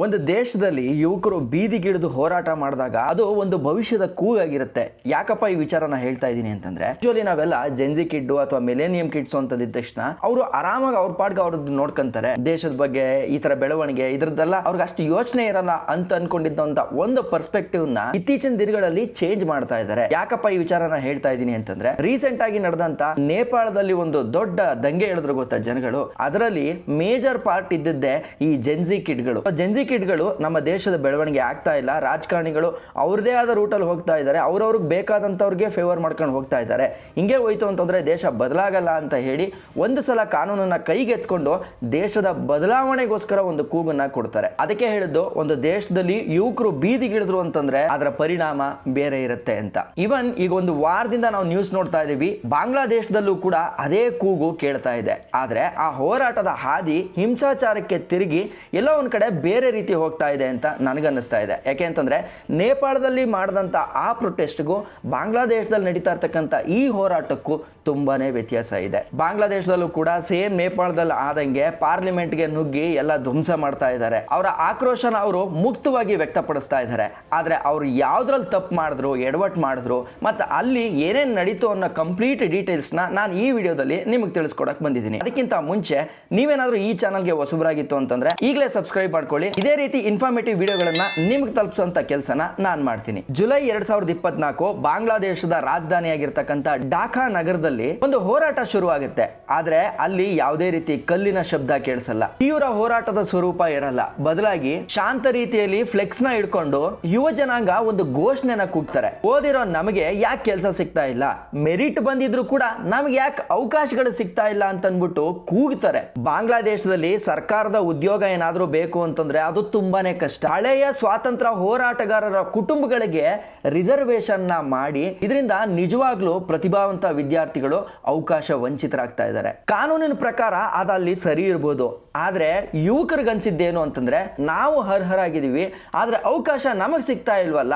ಒಂದು ದೇಶದಲ್ಲಿ ಯುವಕರು ಬೀದಿಗಿಳಿದು ಹೋರಾಟ ಮಾಡಿದಾಗ ಅದು ಒಂದು ಭವಿಷ್ಯದ ಕೂಗಾಗಿರುತ್ತೆ. ಯಾಕಪ್ಪ ಈ ವಿಚಾರನ ಹೇಳ್ತಾ ಇದ್ದೀನಿ ಅಂತಂದ್ರೆ, ಯೂಶುವಲಿ ನಾವೆಲ್ಲ ಜೆನ್ಜಿ ಕಿಡ್ ಅಥವಾ ಮಿಲೇನಿಯಂ ಕಿಡ್ಸ್ ಅಂತಂದಿದ್ದ ತಕ್ಷಣ ಅವರು ಆರಾಮಾಗಿ ಅವ್ರ ಪಾಡ್ಗೆ ಅವ್ರದ್ದು ನೋಡ್ಕೊಂತಾರೆ. ದೇಶದ ಬಗ್ಗೆ ಈ ತರ ಬೆಳವಣಿಗೆ ಇದ್ರದ್ದೆಲ್ಲ ಅವ್ರಿಗೆ ಅಷ್ಟು ಯೋಚನೆ ಇರಲ್ಲ ಅಂತ ಅನ್ಕೊಂಡಿದ್ದಂತ ಒಂದು ಪರ್ಸ್ಪೆಕ್ಟಿವ್ ನ ಇತ್ತೀಚಿನ ದಿನಗಳಲ್ಲಿ ಚೇಂಜ್ ಮಾಡ್ತಾ ಇದ್ದಾರೆ. ಯಾಕಪ್ಪ ಈ ವಿಚಾರನ ಹೇಳ್ತಾ ಇದ್ದೀನಿ ಅಂತಂದ್ರೆ, ರೀಸೆಂಟ್ ಆಗಿ ನಡೆದಂತ ನೇಪಾಳದಲ್ಲಿ ಒಂದು ದೊಡ್ಡ ದಂಗೆ ಹೇಳಿದ್ರು ಗೊತ್ತಾ ಜನಗಳು, ಅದರಲ್ಲಿ ಮೇಜರ್ ಪಾರ್ಟ್ ಇದ್ದಿದ್ದೆ ಈ ಜೆನ್ಜಿ ಕಿಡ್ಗಳು. ಜೆನ್ಜಿ ಕಿಡ್ಗಳು ನಮ್ಮ ದೇಶದ ಬೆಳವಣಿಗೆ ಆಗ್ತಾ ಇಲ್ಲ, ರಾಜಕಾರಣಿಗಳು ಅವ್ರದೇ ಆದ ರೂಟಲ್ಲಿ ಹೋಗ್ತಾ ಇದ್ದಾರೆ, ಅವ್ರವ್ರಿಗೆ ಬೇಕಾದಂತವ್ರಿಗೆ ಫೇವರ್ ಮಾಡ್ಕೊಂಡು ಹೋಗ್ತಾ ಇದ್ದಾರೆ. ಹಿಂಗೆ ಹೋಯ್ತು ಅಂತಂದ್ರೆ ದೇಶ ಬದಲಾಗಲ್ಲ ಅಂತ ಹೇಳಿ ಒಂದು ಸಲ ಕಾನೂನನ್ನ ಕೈಗೆತ್ಕೊಂಡು ದೇಶದ ಬದಲಾವಣೆಗೋಸ್ಕರ ಒಂದು ಕೂಗನ್ನ ಕೊಡ್ತಾರೆ. ಅದಕ್ಕೆ ಹೇಳಿದ್ದು, ಒಂದು ದೇಶದಲ್ಲಿ ಯುವಕರು ಬೀದಿಗಿಳಿದ್ರು ಅಂತಂದ್ರೆ ಅದರ ಪರಿಣಾಮ ಬೇರೆ ಇರುತ್ತೆ ಅಂತ. ಇವನ್ ಈಗ ಒಂದು ವಾರದಿಂದ ನಾವು ನ್ಯೂಸ್ ನೋಡ್ತಾ ಇದೀವಿ, ಬಾಂಗ್ಲಾದೇಶದಲ್ಲೂ ಕೂಡ ಅದೇ ಕೂಗು ಕೇಳ್ತಾ ಇದೆ. ಆದ್ರೆ ಆ ಹೋರಾಟದ ಹಾದಿ ಹಿಂಸಾಚಾರಕ್ಕೆ ತಿರುಗಿ ಎಲ್ಲೋ ಒಂದ್ ಕಡೆ ಬೇರೆ ರೀತಿ ಹೋಗ್ತಾ ಇದೆ ಅಂತ ನನಗನ್ನಿಸ್ತಾ ಇದೆ. ಯಾಕೆ ಅಂತಂದ್ರೆ, ನೇಪಾಳದಲ್ಲಿ ಮಾಡಿದಂತ ಆ ಪ್ರೊಟೆಸ್ಟ್ಗೂ ಬಾಂಗ್ಲಾದೇಶದಲ್ಲಿ ನಡೀತಾ ಇರ್ತಕ್ಕಂಥ ಈ ಹೋರಾಟಕ್ಕೂ ತುಂಬಾನೇ ವ್ಯತ್ಯಾಸ ಇದೆ. ಬಾಂಗ್ಲಾದೇಶದಲ್ಲೂ ಕೂಡ ಸೇಮ್ ನೇಪಾಳದಲ್ಲಿ ಆದಂಗೆ ಪಾರ್ಲಿಮೆಂಟ್ಗೆ ನುಗ್ಗಿ ಎಲ್ಲ ಧ್ವಂಸ ಮಾಡ್ತಾ ಇದ್ದಾರೆ. ಅವರ ಆಕ್ರೋಶನ ಅವರು ಮುಕ್ತವಾಗಿ ವ್ಯಕ್ತಪಡಿಸ್ತಾ ಇದ್ದಾರೆ. ಆದ್ರೆ ಅವ್ರು ಯಾವ್ದ್ರಲ್ಲಿ ತಪ್ಪು ಮಾಡಿದ್ರು, ಎಡವಟ್ ಮಾಡಿದ್ರು, ಮತ್ತೆ ಅಲ್ಲಿ ಏನೇನ್ ನಡೀತು ಅನ್ನೋ ಕಂಪ್ಲೀಟ್ ಡೀಟೇಲ್ಸ್ ನಾನು ಈ ವಿಡಿಯೋದಲ್ಲಿ ನಿಮಗೆ ತಿಳಿಸ್ಕೊಡಕ್ ಬಂದಿದ್ದೀನಿ. ಅದಕ್ಕಿಂತ ಮುಂಚೆ ನೀವೇನಾದ್ರೂ ಈ ಚಾನಲ್ಗೆ ಹೊಸಬರಾಗಿತ್ತು ಅಂತಂದ್ರೆ ಈಗಲೇ ಸಬ್ಸ್ಕ್ರೈಬ್ ಮಾಡ್ಕೊಳ್ಳಿ. ಇದೇ ರೀತಿ ಇನ್ಫಾರ್ಮೇಟಿವ್ ವಿಡಿಯೋಗಳನ್ನ ನಿಮ್ಗೆ ತಲುಪಿಸುವಂತ ಕೆಲಸನ ನಾನು ಮಾಡ್ತೀನಿ. ಜುಲೈ 2024 ಬಾಂಗ್ಲಾದೇಶದ ರಾಜಧಾನಿಯಾಗಿರ್ತಕ್ಕಂಥ ಢಾಕಾ ನಗರದಲ್ಲಿ ಒಂದು ಹೋರಾಟ ಶುರು ಆಗುತ್ತೆ. ಆದ್ರೆ ಅಲ್ಲಿ ಯಾವುದೇ ರೀತಿ ಕಲ್ಲಿನ ಶಬ್ದ ಕೇಳಿಸಲ್ಲ, ತೀವ್ರ ಹೋರಾಟದ ಸ್ವರೂಪ ಇರಲ್ಲ. ಬದಲಾಗಿ ಶಾಂತ ರೀತಿಯಲ್ಲಿ ಫ್ಲೆಕ್ಸ್ ನ ಇಟ್ಕೊಂಡು ಯುವ ಜನಾಂಗ ಒಂದು ಘೋಷಣೆನ ಕೂಗ್ತಾರೆ. ಓದಿರೋ ನಮಗೆ ಯಾಕೆ ಕೆಲಸ ಸಿಗ್ತಾ ಇಲ್ಲ, ಮೆರಿಟ್ ಬಂದಿದ್ರು ಕೂಡ ನಮ್ಗೆ ಯಾಕೆ ಅವಕಾಶಗಳು ಸಿಗ್ತಾ ಇಲ್ಲ ಅಂತ ಅನ್ಬಿಟ್ಟು ಕೂಗ್ತಾರೆ. ಬಾಂಗ್ಲಾದೇಶದಲ್ಲಿ ಸರ್ಕಾರದ ಉದ್ಯೋಗ ಏನಾದ್ರೂ ಬೇಕು ಅಂತಂದ್ರೆ ಅದು ತುಂಬಾನೇ ಕಷ್ಟ. ಹಳೆಯ ಸ್ವಾತಂತ್ರ್ಯ ಹೋರಾಟಗಾರರ ಕುಟುಂಬಗಳಿಗೆ ರಿಸರ್ವೇಶನ್ ನ ಮಾಡಿ ಇದರಿಂದ ನಿಜವಾಗ್ಲೂ ಪ್ರತಿಭಾವಂತ ವಿದ್ಯಾರ್ಥಿಗಳು ಅವಕಾಶ ವಂಚಿತರಾಗ್ತಾ ಇದ್ದಾರೆ. ಕಾನೂನಿನ ಪ್ರಕಾರ ಅದಲ್ಲಿ ಸರಿ ಇರ್ಬೋದು, ಆದ್ರೆ ಯುವಕರಿಗನ್ಸಿದ್ದೇನು ಅಂತಂದ್ರೆ, ನಾವು ಅರ್ಹರಾಗಿದ್ದೀವಿ ಆದ್ರೆ ಅವಕಾಶ ನಮಗ್ ಸಿಗ್ತಾ ಇಲ್ವಲ್ಲ,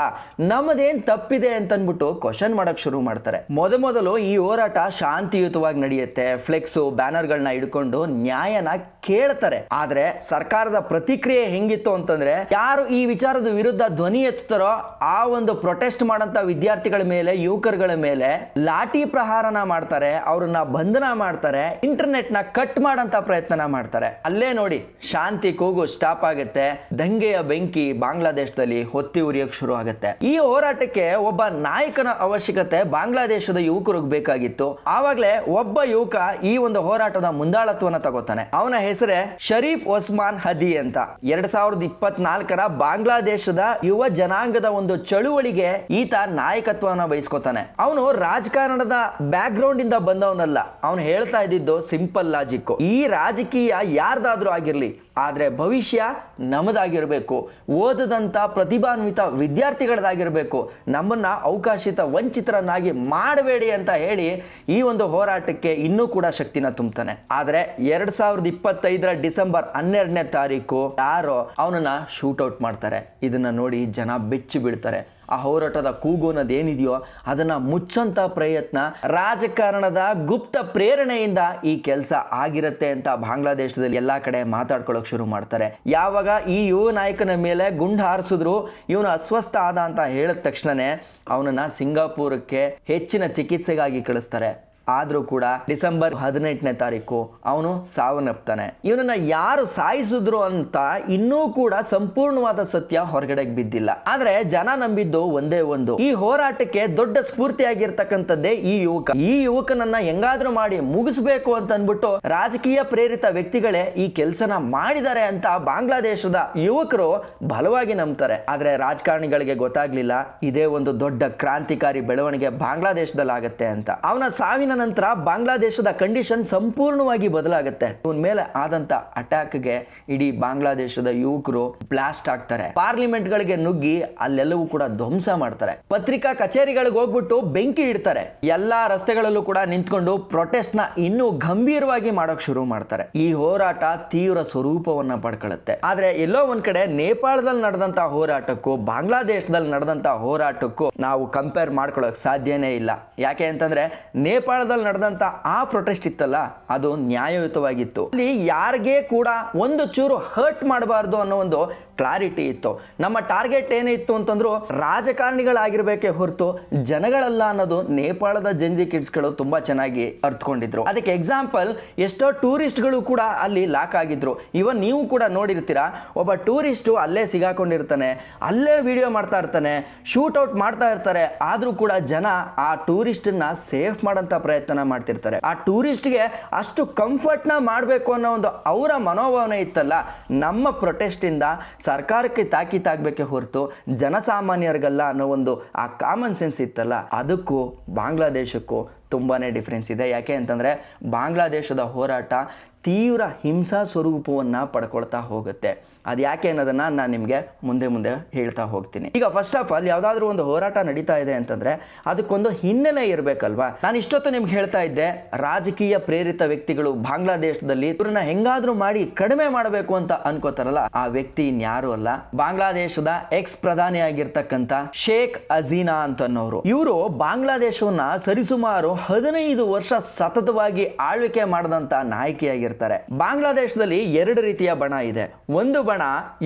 ನಮ್ಮದೇನ್ ತಪ್ಪಿದೆ ಅಂತ ಅನ್ಬಿಟ್ಟು ಕ್ವಶನ್ ಮಾಡಕ್ ಶುರು ಮಾಡ್ತಾರೆ. ಮೊದಲು ಈ ಹೋರಾಟ ಶಾಂತಿಯುತವಾಗಿ ನಡೆಯುತ್ತೆ, ಫ್ಲೆಕ್ಸ್ ಬ್ಯಾನರ್ಗಳನ್ನ ಹಿಡ್ಕೊಂಡು ನ್ಯಾಯನ ಕೇಳ್ತಾರೆ. ಆದ್ರೆ ಸರ್ಕಾರದ ಪ್ರತಿಕ್ರಿಯೆ ಹೆಂಗಿತ್ತು ಅಂತಂದ್ರೆ, ಯಾರು ಈ ವಿಚಾರದ ವಿರುದ್ಧ ಧ್ವನಿ ಎತ್ತುತ್ತಾರೋ ಆ ಒಂದು ಪ್ರೊಟೆಸ್ಟ್ ಮಾಡಂತ ವಿದ್ಯಾರ್ಥಿಗಳ ಮೇಲೆ, ಯುವಕರುಗಳ ಮೇಲೆ ಲಾಠಿ ಪ್ರಹಾರನ ಮಾಡ್ತಾರೆ, ಅವ್ರನ್ನ ಬಂಧನ ಮಾಡ್ತಾರೆ, ಇಂಟರ್ನೆಟ್ ನ ಕಟ್ ಮಾಡಂತ ಪ್ರಯತ್ನ ಮಾಡ್ತಾರೆ. ಅಲ್ಲೇ ನೋಡಿ ಶಾಂತಿ ಕೂಗು ಸ್ಟಾಪ್ ಆಗುತ್ತೆ, ದಂಗೆಯ ಬೆಂಕಿ ಬಾಂಗ್ಲಾದೇಶದಲ್ಲಿ ಹೊತ್ತಿ ಉರಿಯೋಕ್ ಶುರು ಆಗುತ್ತೆ. ಈ ಹೋರಾಟಕ್ಕೆ ಒಬ್ಬ ನಾಯಕನ ಅವಶ್ಯಕತೆ ಬಾಂಗ್ಲಾದೇಶದ ಯುವಕರಿಗೆ ಬೇಕಾಗಿತ್ತು. ಆವಾಗಲೇ ಒಬ್ಬ ಯುವಕ ಈ ಒಂದು ಹೋರಾಟದ ಮುಂದಾಳತ್ವನ ತಗೋತಾನೆ. ಅವನ ಹೆಸರೇ ಶರೀಫ್ ಒಸ್ಮಾನ್ ಹದಿ ಅಂತ. 2024 ಬಾಂಗ್ಲಾದೇಶದ ಯುವ ಜನಾಂಗದ ಒಂದು ಚಳುವಳಿಗೆ ಈತ ನಾಯಕತ್ವನ ವಹಿಸ್ಕೊತಾನೆ. ಅವನು ರಾಜಕಾರಣದ ಬ್ಯಾಕ್ ಗ್ರೌಂಡ್ ಇಂದ ಬಂದವನಲ್ಲ. ಅವನು ಹೇಳ್ತಾ ಇದ್ದಿದ್ದು ಸಿಂಪಲ್ ಲಾಜಿಕ್, ಈ ರಾಜಕೀಯ ಯಾರ್ದಾದ್ರೂ ಆಗಿರ್ಲಿ, ಆದ್ರೆ ಭವಿಷ್ಯ ನಮ್ಮದಾಗಿರ್ಬೇಕು, ಓದದಂತ ಪ್ರತಿಭಾನ್ವಿತ ವಿದ್ಯಾರ್ಥಿಗಳದಾಗಿರ್ಬೇಕು, ನಮ್ಮನ್ನ ಅವಕಾಶಿತ ವಂಚಿತರನ್ನಾಗಿ ಮಾಡಬೇಡಿ ಅಂತ ಹೇಳಿ ಈ ಒಂದು ಹೋರಾಟಕ್ಕೆ ಇನ್ನೂ ಕೂಡ ಶಕ್ತಿನ ತುಂಬುತ್ತಾನೆ. ಆದ್ರೆ 2025 ಡಿಸೆಂಬರ್ 12 ಯಾರೋ ಅವನನ್ನ ಶೂಟ್ಔಟ್ ಮಾಡ್ತಾರೆ. ಇದನ್ನ ನೋಡಿ ಜನ ಬೆಚ್ಚಿ ಬೀಳ್ತಾರೆ. ಆ ಹೋರಾಟದ ಕೂಗೋನದೇನಿದೆಯೋ ಅದನ್ನ ಮುಚ್ಚಂತ ಪ್ರಯತ್ನ ರಾಜಕಾರಣದ ಗುಪ್ತ ಪ್ರೇರಣೆಯಿಂದ ಈ ಕೆಲಸ ಆಗಿರುತ್ತೆ ಅಂತ ಬಾಂಗ್ಲಾದೇಶದಲ್ಲಿ ಎಲ್ಲಾ ಕಡೆ ಮಾತಾಡ್ಕೊಳ್ಳೋಕೆ ಶುರು ಮಾಡ್ತಾರೆ. ಯಾವಾಗ ಈ ಯುವ ನಾಯಕನ ಮೇಲೆ ಗುಂಡು ಹಾರಿಸಿದ್ರು, ಇವನು ಅಸ್ವಸ್ಥ ಆದ ಅಂತ ಹೇಳಿದ ತಕ್ಷಣನೇ ಅವನನ್ನ ಸಿಂಗಾಪುರಕ್ಕೆ ಹೆಚ್ಚಿನ ಚಿಕಿತ್ಸೆಗಾಗಿ ಕಳಿಸ್ತಾರೆ. ಆದ್ರೂ ಕೂಡ ಡಿಸೆಂಬರ್ 18 ಅವನು ಸಾವನ್ನಪ್ತಾನೆ. ಇವನನ್ನ ಯಾರು ಸಾಯಿಸಿದ್ರು ಅಂತ ಇನ್ನೂ ಕೂಡ ಸಂಪೂರ್ಣವಾದ ಸತ್ಯ ಹೊರಗಡೆಗೆ ಬಿದ್ದಿಲ್ಲ. ಆದ್ರೆ ಜನ ನಂಬಿದ್ದು ಒಂದೇ ಒಂದು, ಈ ಹೋರಾಟಕ್ಕೆ ದೊಡ್ಡ ಸ್ಫೂರ್ತಿಯಾಗಿರ್ತಕ್ಕಂಥದ್ದೇ ಈ ಯುವಕ. ಈ ಯುವಕನನ್ನ ಹೆಂಗಾದ್ರೂ ಮಾಡಿ ಮುಗಿಸ್ಬೇಕು ಅಂತ ಅನ್ಬಿಟ್ಟು ರಾಜಕೀಯ ಪ್ರೇರಿತ ವ್ಯಕ್ತಿಗಳೇ ಈ ಕೆಲಸನ ಮಾಡಿದ್ದಾರೆ ಅಂತ ಬಾಂಗ್ಲಾದೇಶದ ಯುವಕರು ಬಲವಾಗಿ ನಂಬ್ತಾರೆ. ಆದ್ರೆ ರಾಜಕಾರಣಿಗಳಿಗೆ ಗೊತ್ತಾಗ್ಲಿಲ್ಲ ಇದೇ ಒಂದು ದೊಡ್ಡ ಕ್ರಾಂತಿಕಾರಿ ಬೆಳವಣಿಗೆ ಬಾಂಗ್ಲಾದೇಶದಲ್ಲಿ ಆಗತ್ತೆ ಅಂತ. ಅವನ ಸಾವಿನ ನಂತರ ಬಾಂಗ್ಲಾದೇಶದ ಕಂಡೀಷನ್ ಸಂಪೂರ್ಣವಾಗಿ ಬದಲಾಗುತ್ತೆ. ಇವನ ಮೇಲೆ ಆದಂತ ಅಟ್ಯಾಕ್ಗೆ ಇಡೀ ಬಾಂಗ್ಲಾದೇಶದ ಯುವಕರು ಬ್ಲಾಸ್ಟ್ ಆಗ್ತಾರೆ. ಪಾರ್ಲಿಮೆಂಟ್ ಗಳಿಗೆ ನುಗ್ಗಿ ಅಲ್ಲೆಲ್ಲವೂ ಕೂಡ ಧ್ವಂಸ ಮಾಡ್ತಾರೆ. ಪತ್ರಿಕಾ ಕಚೇರಿಗಳಿಗೆ ಹೋಗ್ಬಿಟ್ಟು ಬೆಂಕಿ ಇಡ್ತಾರೆ. ಎಲ್ಲಾ ರಸ್ತೆಗಳಲ್ಲೂ ಕೂಡ ನಿಂತ್ಕೊಂಡು ಪ್ರೊಟೆಸ್ಟ್ ನ ಇನ್ನೂ ಗಂಭೀರವಾಗಿ ಮಾಡೋಕ್ ಶುರು ಮಾಡ್ತಾರೆ. ಈ ಹೋರಾಟ ತೀವ್ರ ಸ್ವರೂಪವನ್ನ ಪಡ್ಕೊಳ್ಳುತ್ತೆ. ಆದ್ರೆ ಎಲ್ಲೋ ಒಂದ್ ಕಡೆ ನೇಪಾಳದಲ್ಲಿ ನಡೆದಂತ ಹೋರಾಟಕ್ಕೂ ಬಾಂಗ್ಲಾದೇಶದಲ್ಲಿ ನಡೆದಂತ ಹೋರಾಟಕ್ಕೂ ನಾವು ಕಂಪೇರ್ ಮಾಡ್ಕೊಳ್ಳೋಕೆ ಸಾಧ್ಯನೇ ಇಲ್ಲ. ಯಾಕೆ ಅಂತಂದ್ರೆ ನೇಪಾಳ ನೇಪಾಳದಲ್ಲಿ ನಡೆದಂತ ಆ ಪ್ರೊಟೆಸ್ಟ್ ಇತ್ತಲ್ಲ, ಅದು ನ್ಯಾಯಯುತವಾಗಿತ್ತು. ಅಲ್ಲಿ ಯಾರಿಗೇ ಕೂಡ ಒಂದು ಚೂರು ಹರ್ಟ್ ಮಾಡಬಾರ್ದು ಅನ್ನೋ ಒಂದು ಕ್ಲಾರಿಟಿ ಇತ್ತು. ನಮ್ಮ ಟಾರ್ಗೆಟ್ ಏನಿತ್ತು ಅಂತಂದ್ರು ರಾಜಕಾರಣಿಗಳಾಗಿರ್ಬೇಕೇ ಹೊರತು ಜನಗಳಲ್ಲ ಅನ್ನೋದು ನೇಪಾಳದ ಜೆನ್ಜಿ ಕಿಡ್ಸ್ಗಳು ತುಂಬಾ ಚೆನ್ನಾಗಿ ಅರ್ಥಕೊಂಡಿದ್ರು. ಅದಕ್ಕೆ ಎಕ್ಸಾಂಪಲ್ ಎಷ್ಟೋ ಟೂರಿಸ್ಟ್ಗಳು ಕೂಡ ಅಲ್ಲಿ ಲಾಕ್ ಆಗಿದ್ರು. ಇವನ್ ನೀವು ಕೂಡ ನೋಡಿರ್ತೀರಾ, ಒಬ್ಬ ಟೂರಿಸ್ಟ್ ಅಲ್ಲೇ ಸಿಗಾಕೊಂಡಿರ್ತಾನೆ, ಅಲ್ಲೇ ವಿಡಿಯೋ ಮಾಡ್ತಾ ಇರ್ತಾನೆ, ಶೂಟ್ ಔಟ್ ಮಾಡ್ತಾ ಇರ್ತಾರೆ. ಆದ್ರೂ ಕೂಡ ಜನ ಆ ಟೂರಿಸ್ಟ್ ನ ಸೇಫ್ ಮಾಡೋಂಥ ಪ್ರಯತ್ನ ಮಾಡ್ತಿರ್ತಾರೆ. ಆ ಟೂರಿಸ್ಟ್ಗೆ ಅಷ್ಟು ಕಂಫರ್ಟ್ ನ ಮಾಡಬೇಕು ಅನ್ನೋ ಒಂದು ಅವರ ಮನೋಭಾವನೆ ಇತ್ತಲ್ಲ. ನಮ್ಮ ಪ್ರೊಟೆಸ್ಟ್ ಇಂದ ಸರ್ಕಾರಕ್ಕೆ ತಾಕೀತಾಗಬೇಕೆ ಹೊರತು ಜನಸಾಮಾನ್ಯರಿಗಲ್ಲ ಅನ್ನೋ ಒಂದು ಆ ಕಾಮನ್ ಸೆನ್ಸ್ ಇತ್ತಲ್ಲ, ಅದಕ್ಕೂ ಬಾಂಗ್ಲಾದೇಶಕ್ಕೂ ತುಂಬಾನೇ ಡಿಫ್ರೆನ್ಸ್ ಇದೆ. ಯಾಕೆ ಅಂತಂದ್ರೆ ಬಾಂಗ್ಲಾದೇಶದ ಹೋರಾಟ ತೀವ್ರ ಹಿಂಸಾ ಸ್ವರೂಪವನ್ನು ಪಡ್ಕೊಳ್ತಾ ಹೋಗುತ್ತೆ. ಅದು ಯಾಕೆ ಅನ್ನೋದನ್ನ ನಾನು ನಿಮಗೆ ಮುಂದೆ ಹೇಳ್ತಾ ಹೋಗ್ತೀನಿ. ಈಗ ಫಸ್ಟ್ ಆಫ್ ಆಲ್ ಯಾವುದಾದ್ರೂ ಒಂದು ಹೋರಾಟ ನಡೀತಾ ಇದೆ ಅಂತಂದ್ರೆ ಅದಕ್ಕೊಂದು ಹಿನ್ನೆಲೆ ಇರಬೇಕಲ್ವಾ. ನಾನು ಇಷ್ಟೊತ್ತು ನಿಮ್ಗೆ ಹೇಳ್ತಾ ಇದ್ದೆ, ರಾಜಕೀಯ ಪ್ರೇರಿತ ವ್ಯಕ್ತಿಗಳು ಬಾಂಗ್ಲಾದೇಶದಲ್ಲಿ ಇವ್ರನ್ನ ಹೆಂಗಾದ್ರೂ ಮಾಡಿ ಕಡಿಮೆ ಮಾಡಬೇಕು ಅಂತ ಅನ್ಕೋತಾರಲ್ಲ, ಆ ವ್ಯಕ್ತಿ ಇನ್ಯಾರು ಅಲ್ಲ, ಬಾಂಗ್ಲಾದೇಶದ ಎಕ್ಸ್ ಪ್ರಧಾನಿ ಆಗಿರ್ತಕ್ಕಂಥ ಶೇಖ್ ಹಸೀನಾ ಅಂತನ್ನೋರು. ಇವರು ಬಾಂಗ್ಲಾದೇಶವನ್ನ ಸರಿಸುಮಾರು 15 ವರ್ಷ ಸತತವಾಗಿ ಆಳ್ವಿಕೆ ಮಾಡಿದಂತ ನಾಯಕಿಯಾಗಿರ್ತಾರೆ. ಬಾಂಗ್ಲಾದೇಶದಲ್ಲಿ 2 ರೀತಿಯ ಬಣ ಇದೆ. ಒಂದು ಬಣ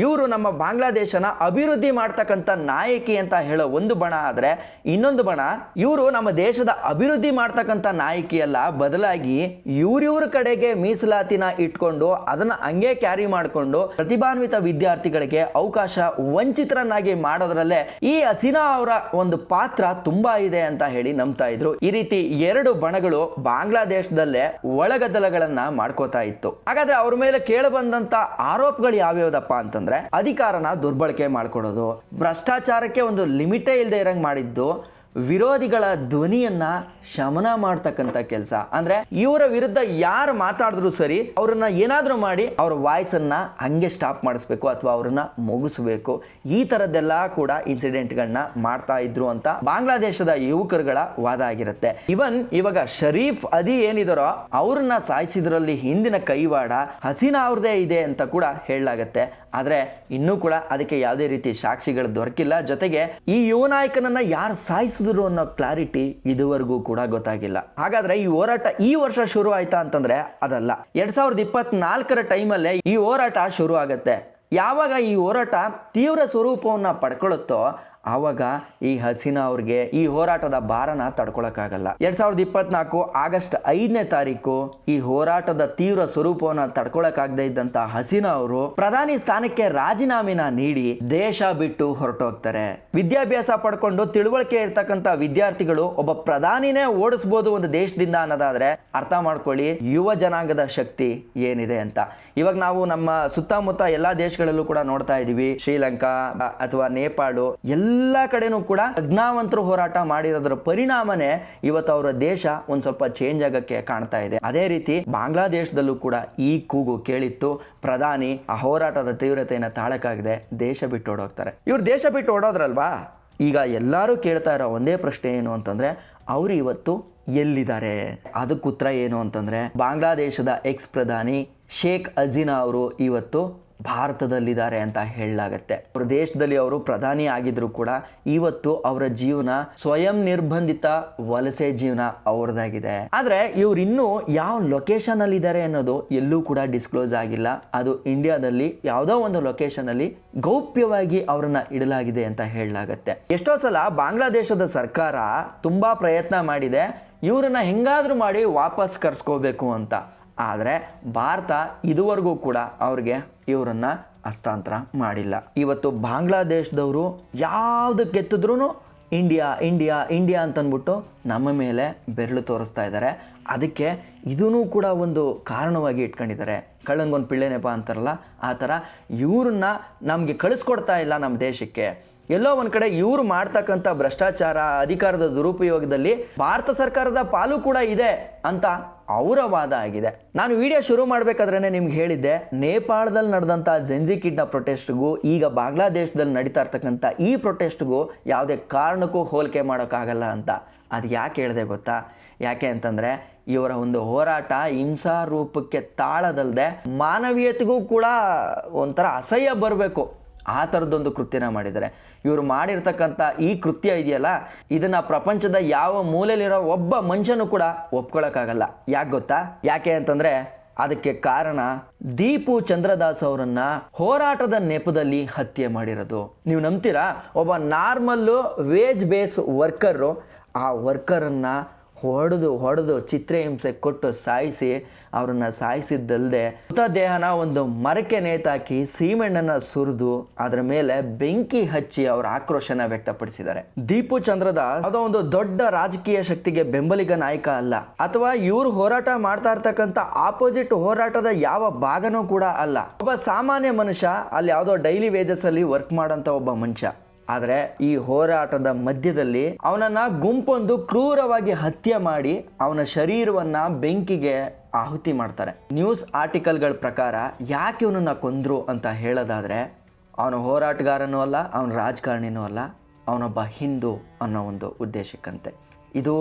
ಇವರು ನಮ್ಮ ಬಾಂಗ್ಲಾದೇಶನ ಅಭಿವೃದ್ಧಿ ಮಾಡ್ತಕ್ಕಂಥ ನಾಯಕಿ ಅಂತ ಹೇಳೋ ಒಂದು ಬಣ ಆದ್ರೆ, ಇನ್ನೊಂದು ಬಣ ಇವರು ನಮ್ಮ ದೇಶದ ಅಭಿವೃದ್ಧಿ ಮಾಡ್ತಕ್ಕಂಥ ನಾಯಕಿ ಅಲ್ಲ, ಬದಲಾಗಿ ಇವ್ರ ಕಡೆಗೆ ಮೀಸಲಾತಿನ ಇಟ್ಕೊಂಡು ಅದನ್ನ ಹಂಗೆ ಕ್ಯಾರಿ ಮಾಡಿಕೊಂಡು ಪ್ರತಿಭಾನ್ವಿತ ವಿದ್ಯಾರ್ಥಿಗಳಿಗೆ ಅವಕಾಶ ವಂಚಿತರನ್ನಾಗಿ ಮಾಡೋದ್ರಲ್ಲೇ ಈ ಹಸೀನಾ ಅವರ ಒಂದು ಪಾತ್ರ ತುಂಬಾ ಇದೆ ಅಂತ ಹೇಳಿ ನಂಬ್ತಾ ಇದ್ರು. ಈ ರೀತಿ 2 ಬಣಗಳು ಬಾಂಗ್ಲಾದೇಶದಲ್ಲೇ ಒಳಗದ್ದಲಗಳನ್ನ ಮಾಡ್ಕೋತಾ ಇತ್ತು. ಹಾಗಾದ್ರೆ ಅವ್ರ ಮೇಲೆ ಕೇಳಿ ಬಂದಂತ ಆರೋಪಗಳು ಯಾವ್ಯಾವ್ದಪ್ಪ ಅಂತಂದ್ರೆ, ಅಧಿಕಾರನ ದುರ್ಬಳಕೆ ಮಾಡ್ಕೊಡೋದು, ಭ್ರಷ್ಟಾಚಾರಕ್ಕೆ ಒಂದು ಲಿಮಿಟೇ ಇಲ್ಲದೆ ಇರಂಗ್ ಮಾಡಿದ್ದು, ವಿರೋಧಿಗಳ ಧ್ವನಿಯನ್ನ ಶಮನ ಮಾಡ್ತಕ್ಕಂಥ ಕೆಲಸ. ಅಂದ್ರೆ ಇವರ ವಿರುದ್ಧ ಯಾರು ಮಾತಾಡಿದ್ರು ಸರಿ, ಅವ್ರನ್ನ ಏನಾದ್ರೂ ಮಾಡಿ ಅವ್ರ ವಾಯ್ಸ್ ಅನ್ನ ಹಂಗೆ ಸ್ಟಾಪ್ ಮಾಡಿಸ್ಬೇಕು ಅಥವಾ ಅವ್ರನ್ನ ಮುಗಿಸ್ಬೇಕು. ಈ ತರದ್ದೆಲ್ಲ ಕೂಡ ಇನ್ಸಿಡೆಂಟ್ಗಳನ್ನ ಮಾಡ್ತಾ ಇದ್ರು ಅಂತ ಬಾಂಗ್ಲಾದೇಶದ ಯುವಕರುಗಳ ವಾದ ಆಗಿರುತ್ತೆ. ಇವನ್ ಇವಾಗ ಶರೀಫ್ ಅದಿ ಏನಿದಾರೋ ಅವ್ರನ್ನ ಸಾಯಿಸಿದ್ರಲ್ಲಿ ಹಿಂದಿನ ಕೈವಾಡ ಹಸೀನಾ ಅವ್ರದೇ ಇದೆ ಅಂತ ಕೂಡ ಹೇಳಲಾಗತ್ತೆ. ಆದ್ರೆ ಇನ್ನೂ ಕೂಡ ಅದಕ್ಕೆ ಯಾವುದೇ ರೀತಿ ಸಾಕ್ಷಿಗಳು ದೊರಕಿಲ್ಲ. ಜೊತೆಗೆ ಈ ಯುವ ನಾಯಕನನ್ನ ಯಾರು ಸಾಯಿಸಿದ್ರು ಅನ್ನೋ ಕ್ಲಾರಿಟಿ ಇದುವರೆಗೂ ಕೂಡ ಗೊತ್ತಾಗಿಲ್ಲ. ಹಾಗಾದ್ರೆ ಈ ಹೋರಾಟ ಈ ವರ್ಷ ಶುರು ಆಯ್ತಾ ಅಂತಂದ್ರೆ ಅದಲ್ಲ. 2024ರ ಟೈಮಲ್ಲೇ ಈ ಹೋರಾಟ ಶುರು ಆಗತ್ತೆ. ಯಾವಾಗ ಈ ಹೋರಾಟ ತೀವ್ರ ಸ್ವರೂಪವನ್ನ ಪಡ್ಕೊಳ್ಳುತ್ತೋ ಆವಾಗ ಈ ಹಸೀನಾ ಅವ್ರಿಗೆ ಈ ಹೋರಾಟದ ಭಾರನ ತಡ್ಕೊಳಕ್ಕಾಗಲ್ಲ. 2024 ಆಗಸ್ಟ್ 5ನೇ ತಾರೀಕು ಈ ಹೋರಾಟದ ತೀವ್ರ ಸ್ವರೂಪವನ್ನ ತಡ್ಕೊಳಕ್ಕಾಗದೇ ಇದ್ದಂತ ಹಸೀನಾ ಅವರು ಪ್ರಧಾನಿ ಸ್ಥಾನಕ್ಕೆ ರಾಜೀನಾಮೆನ ನೀಡಿ ದೇಶ ಬಿಟ್ಟು ಹೊರಟೋಗ್ತಾರೆ. ವಿದ್ಯಾಭ್ಯಾಸ ಪಡ್ಕೊಂಡು ತಿಳುವಳಿಕೆ ಇರ್ತಕ್ಕಂಥ ವಿದ್ಯಾರ್ಥಿಗಳು ಒಬ್ಬ ಪ್ರಧಾನಿನೇ ಓಡಿಸಬಹುದು ಒಂದು ದೇಶದಿಂದ ಅನ್ನೋದಾದ್ರೆ ಅರ್ಥ ಮಾಡ್ಕೊಳ್ಳಿ ಯುವ ಜನಾಂಗದ ಶಕ್ತಿ ಏನಿದೆ ಅಂತ. ಇವಾಗ ನಾವು ನಮ್ಮ ಸುತ್ತಮುತ್ತ ಎಲ್ಲಾ ದೇಶಗಳಲ್ಲೂ ಕೂಡ ನೋಡ್ತಾ ಇದೀವಿ. ಶ್ರೀಲಂಕಾ ಅಥವಾ ನೇಪಾಳ ಎಲ್ಲ ಕಡೆನೂ ಕೂಡ ಪ್ರಜ್ಞಾವಂತರು ಹೋರಾಟ ಮಾಡಿರೋದ್ರ ಪರಿಣಾಮನೇ ಇವತ್ತು ಅವರ ದೇಶ ಒಂದ್ ಸ್ವಲ್ಪ ಚೇಂಜ್ ಆಗಕ್ಕೆ ಕಾಣ್ತಾ ಇದೆ. ಅದೇ ರೀತಿ ಬಾಂಗ್ಲಾದೇಶದಲ್ಲೂ ಕೂಡ ಈ ಕೂಗು ಕೇಳಿತ್ತು. ಪ್ರಧಾನಿ ಆ ಹೋರಾಟದ ತೀವ್ರತೆಯನ್ನು ತಾಳಕ್ಕಾಗದೆ ದೇಶ ಬಿಟ್ಟು ಓಡೋಗ್ತಾರೆ. ಇವ್ರು ದೇಶ ಬಿಟ್ಟು ಓಡೋದ್ರಲ್ವಾ, ಈಗ ಎಲ್ಲರೂ ಕೇಳ್ತಾ ಇರೋ ಒಂದೇ ಪ್ರಶ್ನೆ ಏನು ಅಂತಂದ್ರೆ, ಅವರು ಇವತ್ತು ಎಲ್ಲಿದ್ದಾರೆ? ಅದಕ್ಕೆ ಉತ್ತರ ಏನು ಅಂತಂದ್ರೆ, ಬಾಂಗ್ಲಾದೇಶದ ಎಕ್ಸ್ ಪ್ರಧಾನಿ ಶೇಖ್ ಹಸೀನಾ ಅವರು ಇವತ್ತು ಭಾರತದಲ್ಲಿದ್ದಾರೆ ಅಂತ ಹೇಳಲಾಗತ್ತೆ. ಅವ್ರ ದೇಶದಲ್ಲಿ ಅವರು ಪ್ರಧಾನಿ ಆಗಿದ್ರು ಕೂಡ ಇವತ್ತು ಅವರ ಜೀವನ ಸ್ವಯಂ ನಿರ್ಬಂಧಿತ ವಲಸೆ ಜೀವನ ಅವ್ರದ್ದಾಗಿದೆ. ಆದ್ರೆ ಇವ್ರು ಇನ್ನೂ ಯಾವ ಲೊಕೇಶನ್ ಅಲ್ಲಿ ಇದ್ದಾರೆ ಅನ್ನೋದು ಎಲ್ಲೂ ಕೂಡ ಡಿಸ್ಕ್ಲೋಸ್ ಆಗಿಲ್ಲ. ಅದು ಇಂಡಿಯಾದಲ್ಲಿ ಯಾವುದೋ ಒಂದು ಲೊಕೇಶನ್ ಅಲ್ಲಿ ಗೌಪ್ಯವಾಗಿ ಅವರನ್ನ ಇಡಲಾಗಿದೆ ಅಂತ ಹೇಳಲಾಗತ್ತೆ. ಎಷ್ಟೋ ಸಲ ಬಾಂಗ್ಲಾದೇಶದ ಸರ್ಕಾರ ತುಂಬಾ ಪ್ರಯತ್ನ ಮಾಡಿದೆ ಇವ್ರನ್ನ ಹೆಂಗಾದ್ರೂ ಮಾಡಿ ವಾಪಸ್ ಕರ್ಸ್ಕೋಬೇಕು ಅಂತ. ಆದರೆ ಭಾರತ ಇದುವರೆಗೂ ಕೂಡ ಅವ್ರಿಗೆ ಇವರನ್ನ ಹಸ್ತಾಂತರ ಮಾಡಿಲ್ಲ. ಇವತ್ತು ಬಾಂಗ್ಲಾದೇಶದವರು ಯಾವುದಕ್ಕೆ ಎತ್ತಿದ್ರೂ ಇಂಡಿಯಾ ಇಂಡಿಯಾ ಇಂಡಿಯಾ ಅಂತಂದ್ಬಿಟ್ಟು ನಮ್ಮ ಮೇಲೆ ಬೆರಳು ತೋರಿಸ್ತಾ ಇದ್ದಾರೆ. ಅದಕ್ಕೆ ಇದೂ ಕೂಡ ಒಂದು ಕಾರಣವಾಗಿ ಇಟ್ಕೊಂಡಿದ್ದಾರೆ. ಕಳ್ಳಂಗೊಂದು ಪಿಳ್ಳೆನೆಪ ಅಂತಾರಲ್ಲ, ಆ ಥರ ಇವ್ರನ್ನ ನಮಗೆ ಕಳಿಸ್ಕೊಡ್ತಾ ಇಲ್ಲ ನಮ್ಮ ದೇಶಕ್ಕೆ. ಎಲ್ಲೋ ಒಂದು ಕಡೆ ಇವರು ಮಾಡ್ತಕ್ಕಂಥ ಭ್ರಷ್ಟಾಚಾರ, ಅಧಿಕಾರದ ದುರುಪಯೋಗದಲ್ಲಿ ಭಾರತ ಸರ್ಕಾರದ ಪಾಲು ಕೂಡ ಇದೆ ಅಂತ ಅವರ ವಾದ ಆಗಿದೆ. ನಾನು ವಿಡಿಯೋ ಶುರು ಮಾಡಬೇಕಾದ್ರೆ ನಿಮ್ಗೆ ಹೇಳಿದ್ದೆ, ನೇಪಾಳದಲ್ಲಿ ನಡೆದಂಥ ಜೆನ್ಜಿ ಕಿಡ್ನ ಪ್ರೊಟೆಸ್ಟ್ಗೂ ಈಗ ಬಾಂಗ್ಲಾದೇಶದಲ್ಲಿ ನಡೀತಾ ಇರ್ತಕ್ಕಂಥ ಈ ಪ್ರೊಟೆಸ್ಟ್ಗೂ ಯಾವುದೇ ಕಾರಣಕ್ಕೂ ಹೋಲಿಕೆ ಮಾಡೋಕ್ಕಾಗಲ್ಲ ಅಂತ. ಅದು ಯಾಕೆ ಹೇಳಿದೆ ಗೊತ್ತಾ? ಯಾಕೆ ಅಂತಂದರೆ ಇವರ ಒಂದು ಹೋರಾಟ ಹಿಂಸಾ ರೂಪಕ್ಕೆ ತಾಳದಲ್ಲದೆ ಮಾನವೀಯತೆಗೂ ಕೂಡ ಒಂಥರ ಅಸಹ್ಯ ಬರಬೇಕು. ಆ ಥರದ್ದೊಂದು ಕೃತ್ಯನ ಮಾಡಿದ್ದಾರೆ. ಇವರು ಮಾಡಿರ್ತಕ್ಕಂಥ ಈ ಕೃತ್ಯ ಇದೆಯಲ್ಲ, ಇದನ್ನು ಪ್ರಪಂಚದ ಯಾವ ಮೂಲೆಯಲ್ಲಿರೋ ಒಬ್ಬ ಮನುಷ್ಯನೂ ಕೂಡ ಒಪ್ಕೊಳ್ಳೋಕ್ಕಾಗಲ್ಲ. ಯಾಕೆ ಗೊತ್ತಾ? ಯಾಕೆ ಅಂತಂದರೆ ಅದಕ್ಕೆ ಕಾರಣ ದೀಪು ಚಂದ್ರದಾಸ್ ಅವರನ್ನ ಹೋರಾಟದ ನೆಪದಲ್ಲಿ ಹತ್ಯೆ ಮಾಡಿರೋದು. ನೀವು ನಂಬ್ತೀರಾ? ಒಬ್ಬ ನಾರ್ಮಲ್ಲು ವೇಜ್ ಬೇಸ್ ವರ್ಕರು ಆ ವರ್ಕರನ್ನು ಹೊಡೆದು ಚಿತ್ರಹಿಂಸೆ ಕೊಟ್ಟು ಸಾಯಿಸಿ ಅವ್ರನ್ನ ಸಾಯಿಸಿದ್ದಲ್ಲದೆ ಮೃತದೇಹನ ಒಂದು ಮರಕ್ಕೆ ನೇತಾಕಿ ಸೀಮೆಣ್ಣನ್ನು ಸುರಿದು ಅದರ ಮೇಲೆ ಬೆಂಕಿ ಹಚ್ಚಿ ಅವರ ಆಕ್ರೋಶನ ವ್ಯಕ್ತಪಡಿಸಿದ್ದಾರೆ. ದೀಪು ಚಂದ್ರದಾಸ್ ಯಾವುದೋ ಒಂದು ದೊಡ್ಡ ರಾಜಕೀಯ ಶಕ್ತಿಗೆ ಬೆಂಬಲಿಗ ನಾಯಕ ಅಲ್ಲ, ಅಥವಾ ಇವರು ಹೋರಾಟ ಮಾಡ್ತಾ ಇರ್ತಕ್ಕಂಥ ಆಪೋಸಿಟ್ ಹೋರಾಟದ ಯಾವ ಭಾಗನೂ ಕೂಡ ಅಲ್ಲ. ಒಬ್ಬ ಸಾಮಾನ್ಯ ಮನುಷ್ಯ, ಅಲ್ಲಿ ಯಾವುದೋ ಡೈಲಿ ವೇಜಸ್ ಅಲ್ಲಿ ವರ್ಕ್ ಮಾಡೋಂಥ ಒಬ್ಬ ಮನುಷ್ಯ. ಆದರೆ ಈ ಹೋರಾಟದ ಮಧ್ಯದಲ್ಲಿ ಅವನನ್ನ ಗುಂಪೊಂದು ಕ್ರೂರವಾಗಿ ಹತ್ಯೆ ಮಾಡಿ ಅವನ ಶರೀರವನ್ನ ಬೆಂಕಿಗೆ ಆಹುತಿ ಮಾಡ್ತಾರೆ. ನ್ಯೂಸ್ ಆರ್ಟಿಕಲ್ಗಳ ಪ್ರಕಾರ ಯಾಕೆ ಇವನನ್ನ ಕೊಂದ್ರು ಅಂತ ಹೇಳೋದಾದ್ರೆ, ಅವನ ಹೋರಾಟಗಾರನೂ ಅಲ್ಲ, ಅವನ ರಾಜಕಾರಣಿನೂ ಅಲ್ಲ, ಅವನೊಬ್ಬ ಹಿಂದೂ ಅನ್ನೋ ಒಂದು ಉದ್ದೇಶಕ್ಕಂತೆ. ಇದು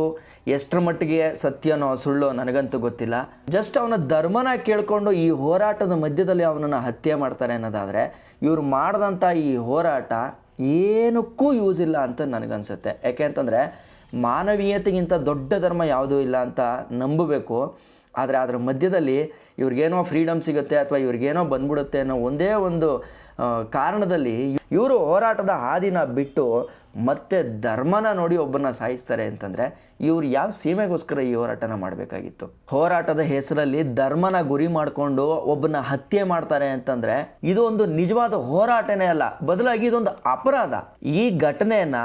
ಎಷ್ಟರ ಮಟ್ಟಿಗೆ ಸತ್ಯನೋ ಸುಳ್ಳೋ ನನಗಂತೂ ಗೊತ್ತಿಲ್ಲ. ಜಸ್ಟ್ ಅವನ ಧರ್ಮನ ಕೇಳ್ಕೊಂಡು ಈ ಹೋರಾಟದ ಮಧ್ಯದಲ್ಲಿ ಅವನನ್ನು ಹತ್ಯೆ ಮಾಡ್ತಾರೆ ಅನ್ನೋದಾದರೆ, ಇವ್ರು ಮಾಡಿದಂಥ ಈ ಹೋರಾಟ ಏನಕ್ಕೂ ಯೂಸ್ ಇಲ್ಲ ಅಂತ ನನಗನ್ಸುತ್ತೆ. ಯಾಕೆ ಅಂತಂದರೆ ಮಾನವೀಯತೆಗಿಂತ ದೊಡ್ಡ ಧರ್ಮ ಯಾವುದೂ ಇಲ್ಲ ಅಂತ ನಂಬಬೇಕು. ಆದರೆ ಅದರ ಮಧ್ಯದಲ್ಲಿ ಇವ್ರಿಗೇನೋ ಫ್ರೀಡಮ್ ಸಿಗುತ್ತೆ ಅಥವಾ ಇವ್ರಿಗೇನೋ ಬಂದ್ಬಿಡುತ್ತೆ ಅನ್ನೋ ಒಂದೇ ಒಂದು ಕಾರಣದಲ್ಲಿ ಇವರು ಹೋರಾಟದ ಹಾದಿನ ಬಿಟ್ಟು ಮತ್ತೆ ಧರ್ಮನ ನೋಡಿ ಒಬ್ಬರನ್ನ ಸಾಯಿಸ್ತಾರೆ ಅಂತಂದರೆ ಇವ್ರು ಯಾವ ಸೀಮೆಗೋಸ್ಕರ ಈ ಹೋರಾಟನ ಮಾಡಬೇಕಾಗಿತ್ತು? ಹೋರಾಟದ ಹೆಸರಲ್ಲಿ ಧರ್ಮನ ಗುರಿ ಮಾಡಿಕೊಂಡು ಒಬ್ಬನ ಹತ್ಯೆ ಮಾಡ್ತಾರೆ ಅಂತಂದರೆ ಇದು ಒಂದು ನಿಜವಾದ ಹೋರಾಟನೇ ಅಲ್ಲ, ಬದಲಾಗಿ ಇದೊಂದು ಅಪರಾಧ. ಈ ಘಟನೆಯನ್ನ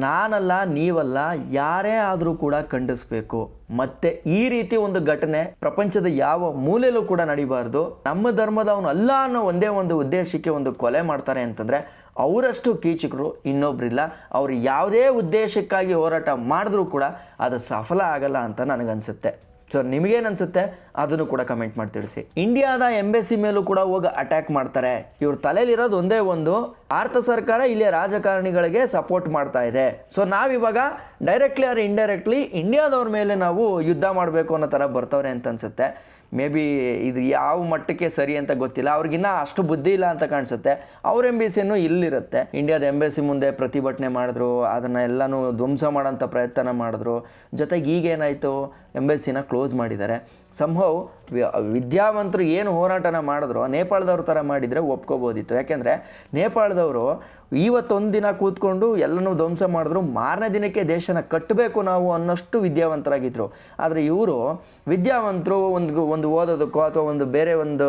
ನಾನಲ್ಲ, ನೀವಲ್ಲ, ಯಾರೇ ಆದರೂ ಕೂಡ ಖಂಡಿಸ್ಬೇಕು. ಮತ್ತೆ ಈ ರೀತಿ ಒಂದು ಘಟನೆ ಪ್ರಪಂಚದ ಯಾವ ಮೂಲೆಯಲ್ಲೂ ಕೂಡ ನಡಿಬಾರ್ದು. ನಮ್ಮ ಧರ್ಮದವನು ಅಲ್ಲ ಅನ್ನೋ ಒಂದೇ ಒಂದು ಉದ್ದೇಶಕ್ಕೆ ಒಂದು ಕೊಲೆ ಮಾಡ್ತಾರೆ ಅಂತಂದರೆ ಅವರಷ್ಟು ಕೀಚಕರು ಇನ್ನೊಬ್ಬರಿಲ್ಲ. ಅವರು ಯಾವುದೇ ಉದ್ದೇಶಕ್ಕಾಗಿ ಹೋರಾಟ ಮಾಡಿದ್ರೂ ಕೂಡ ಅದು ಸಫಲ ಆಗಲ್ಲ ಅಂತ ನನಗನ್ಸುತ್ತೆ. ಸೊ ನಿಮಗೇನನ್ಸುತ್ತೆ ಅದನ್ನು ಕೂಡ ಕಮೆಂಟ್ ಮಾಡಿ ತಿಳಿಸಿ. ಇಂಡಿಯಾದ ಎಂಬೆಸಿ ಮೇಲೂ ಕೂಡ ಹೋಗಿ ಅಟ್ಯಾಕ್ ಮಾಡ್ತಾರೆ. ಇವ್ರ ತಲೆಯಲ್ಲಿರೋದು ಒಂದೇ ಒಂದು, ಭಾರತ ಸರ್ಕಾರ ಇಲ್ಲಿಯ ರಾಜಕಾರಣಿಗಳಿಗೆ ಸಪೋರ್ಟ್ ಮಾಡ್ತಾ ಇದೆ, ಸೊ ನಾವಿವಾಗ ಡೈರೆಕ್ಟ್ಲಿ ಆರ್ ಇಂಡೈರೆಕ್ಟ್ಲಿ ಇಂಡಿಯಾದವ್ರ ಮೇಲೆ ನಾವು ಯುದ್ಧ ಮಾಡಬೇಕು ಅನ್ನೋ ಥರ ಬರ್ತವ್ರೆ ಅಂತ ಅನ್ಸುತ್ತೆ. ಮೇ ಬಿ ಇದು ಯಾವ ಮಟ್ಟಕ್ಕೆ ಸರಿ ಅಂತ ಗೊತ್ತಿಲ್ಲ. ಅವ್ರಿಗಿನ್ನ ಅಷ್ಟು ಬುದ್ಧಿ ಇಲ್ಲ ಅಂತ ಕಾಣಿಸುತ್ತೆ. ಅವ್ರ ಎಂಬೆಸಿಯನ್ನು ಇಲ್ಲಿರುತ್ತೆ. ಇಂಡಿಯಾದ ಎಂಬೆಸಿ ಮುಂದೆ ಪ್ರತಿಭಟನೆ ಮಾಡಿದ್ರು, ಅದನ್ನು ಎಲ್ಲನೂ ಧ್ವಂಸ ಮಾಡೋಂಥ ಪ್ರಯತ್ನ ಮಾಡಿದ್ರು. ಜೊತೆಗೆ ಈಗೇನಾಯಿತು, ಎಂಬೆಸಿನ ಕ್ಲೋಸ್ ಮಾಡಿದ್ದಾರೆ. ಸಂಭವ್ ವಿದ್ಯಾವಂತರು ಏನು ಹೋರಾಟನ ಮಾಡಿದ್ರು ನೇಪಾಳದವ್ರ ಥರ ಮಾಡಿದರೆ ಒಪ್ಕೋಬೋದಿತ್ತು. ಯಾಕೆಂದರೆ ನೇಪಾಳದವರು ಇವತ್ತೊಂದು ದಿನ ಕೂತ್ಕೊಂಡು ಎಲ್ಲನೂ ಧ್ವಂಸ ಮಾಡಿದ್ರು, ಮಾರನೇ ದಿನಕ್ಕೆ ದೇಶನ ಕಟ್ಟಬೇಕು ನಾವು ಅನ್ನೋಷ್ಟು ವಿದ್ಯಾವಂತರಾಗಿದ್ದರು. ಆದರೆ ಇವರು ವಿದ್ಯಾವಂತರು ಒಂದು ಓದೋದಕ್ಕೋ ಅಥವಾ ಒಂದು ಬೇರೆ ಒಂದು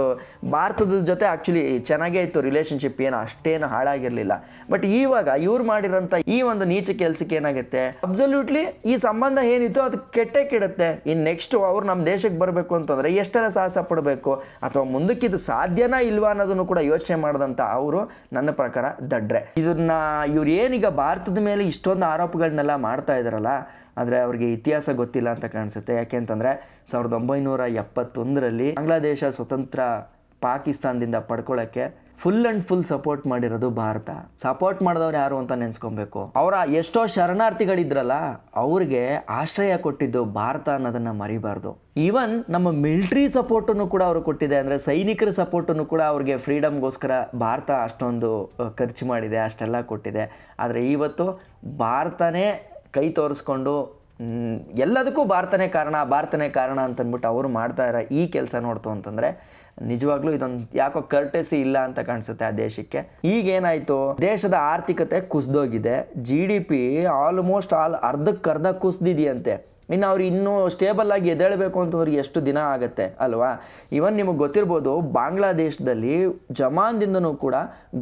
ಭಾರತದ ಜೊತೆ ಆ್ಯಕ್ಚುಲಿ ಚೆನ್ನಾಗೇ ಇತ್ತು ರಿಲೇಷನ್ಶಿಪ್, ಏನು ಅಷ್ಟೇನು ಹಾಳಾಗಿರಲಿಲ್ಲ. ಬಟ್ ಇವಾಗ ಇವ್ರು ಮಾಡಿರೋಂಥ ಈ ಒಂದು ನೀಚ ಕೆಲಸಕ್ಕೆ ಏನಾಗುತ್ತೆ, ಅಬ್ಸಲ್ಯೂಟ್ಲಿ ಈ ಸಂಬಂಧ ಏನಿತ್ತು ಅದು ಕೆಟ್ಟೇ ಕೆಡುತ್ತೆ. ಇನ್ನು ನೆಕ್ಸ್ಟು ಅವ್ರು ನಮ್ಮ ದೇಶಕ್ಕೆ ಬರಬೇಕು ಅಂತಂದರೆ ಎಷ್ಟೆಲ್ಲ ಸಾಹಸ ಪಡಬೇಕು, ಅಥವಾ ಮುಂದಕ್ಕಿದು ಸಾಧ್ಯನಾ ಇಲ್ವಾ ಅನ್ನೋದನ್ನು ಕೂಡ ಯೋಚನೆ ಮಾಡಿದಂಥ ಅವರು ನನ್ನ ಪ್ರಕಾರ ದಡ್ರೆ. ಇದನ್ನ ಇವ್ರು ಏನೀಗ ಭಾರತದ ಮೇಲೆ ಇಷ್ಟೊಂದು ಆರೋಪಗಳನ್ನೆಲ್ಲ ಮಾಡ್ತಾ ಇದ್ದಾರಲ್ಲ, ಆದರೆ ಅವ್ರಿಗೆ ಇತಿಹಾಸ ಗೊತ್ತಿಲ್ಲ ಅಂತ ಕಾಣಿಸುತ್ತೆ. ಯಾಕೆ ಅಂತಂದರೆ 1971ರಲ್ಲಿ ಬಾಂಗ್ಲಾದೇಶ ಸ್ವತಂತ್ರ ಪಾಕಿಸ್ತಾನದಿಂದ ಪಡ್ಕೊಳ್ಳೋಕ್ಕೆ ಫುಲ್ ಆ್ಯಂಡ್ ಫುಲ್ ಸಪೋರ್ಟ್ ಮಾಡಿರೋದು ಭಾರತ. ಸಪೋರ್ಟ್ ಮಾಡಿದವ್ರು ಯಾರು ಅಂತ ನೆನೆಸ್ಕೊಬೇಕು. ಅವರ ಎಷ್ಟೋ ಶರಣಾರ್ಥಿಗಳಿದ್ರಲ್ಲ ಅವ್ರಿಗೆ ಆಶ್ರಯ ಕೊಟ್ಟಿದ್ದು ಭಾರತ ಅನ್ನೋದನ್ನು ಮರಿಬಾರ್ದು. ಈವನ್ ನಮ್ಮ ಮಿಲಿಟ್ರಿ ಸಪೋರ್ಟನ್ನು ಕೂಡ ಅವರು ಕೊಟ್ಟಿದೆ. ಅಂದರೆ ಸೈನಿಕರ ಸಪೋರ್ಟನ್ನು ಕೂಡ ಅವ್ರಿಗೆ ಫ್ರೀಡಮ್ಗೋಸ್ಕರ ಭಾರತ ಅಷ್ಟೊಂದು ಖರ್ಚು ಮಾಡಿದೆ, ಅಷ್ಟೆಲ್ಲ ಕೊಟ್ಟಿದೆ. ಆದರೆ ಇವತ್ತು ಭಾರತನೇ ಕೈ ತೋರಿಸ್ಕೊಂಡು ಎಲ್ಲದಕ್ಕೂ ಭಾರತನೇ ಕಾರಣ ಅಂತಂದ್ಬಿಟ್ಟು ಅವರು ಮಾಡ್ತಾ ಇರೋ ಈ ಕೆಲಸ ನೋಡ್ತು ಅಂತಂದರೆ ನಿಜವಾಗ್ಲೂ ಇದೊಂದು ಯಾಕೋ ಕರ್ಟೆಸಿ ಇಲ್ಲ ಅಂತ ಕಾಣಿಸುತ್ತೆ ಆ ದೇಶಕ್ಕೆ. ಈಗೇನಾಯಿತು, ದೇಶದ ಆರ್ಥಿಕತೆ ಕುಸಿದೋಗಿದೆ. GDP almost ಅರ್ಧಕ್ಕರ್ಧ ಕುಸಿದಿದೆಯಂತೆ. ಇನ್ನು ಅವ್ರು ಇನ್ನೂ ಸ್ಟೇಬಲ್ ಆಗಿ ಎದ್ದೇಳಬೇಕು ಅಂತಂದ್ರೆ ಎಷ್ಟು ದಿನ ಆಗುತ್ತೆ ಅಲ್ವಾ? ಇವನ್ ನಿಮಗೆ ಗೊತ್ತಿರ್ಬೋದು, ಬಾಂಗ್ಲಾದೇಶದಲ್ಲಿ ಜಮಾನ್ದಿಂದನೂ ಕೂಡ